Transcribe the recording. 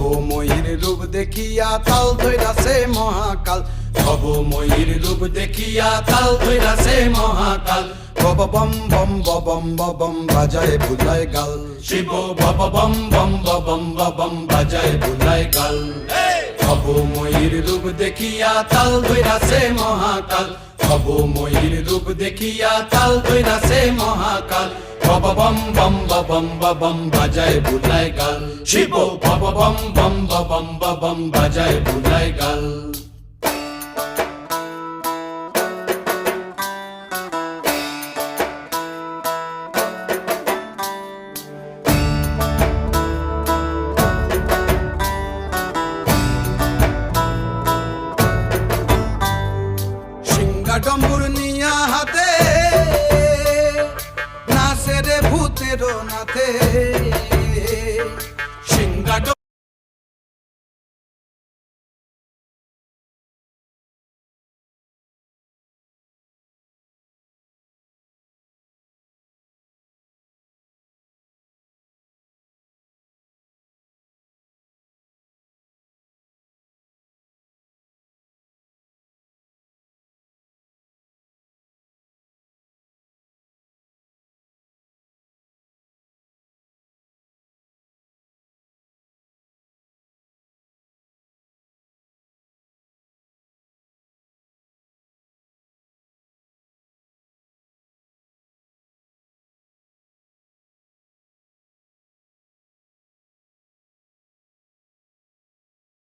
ভবময়ীর রূপ দেখিয়া তাল ধইরাছে মহাকাল, ভবময়ীর রূপ দেখিয়া তাল ধইরাছে মহাকাল। বব বম বম বম বম বাজায় বুলায় গাল, শিব বব বম বম বম বম বাজায় বুলায় গাল। ভবময়ীর রূপ দেখিয়া তাল ধইরাছে মহাকাল, ভবময়ীর রূপ দেখিয়া তাল ধইরাছে মহাকাল। বব বম বম বম বাজায় বুলায় গাল, শিব বব বম বম বম বাজায় বুলায় গাল। ডম্বুর নিয়া হাতে নাচে রে ভূতের নাথে,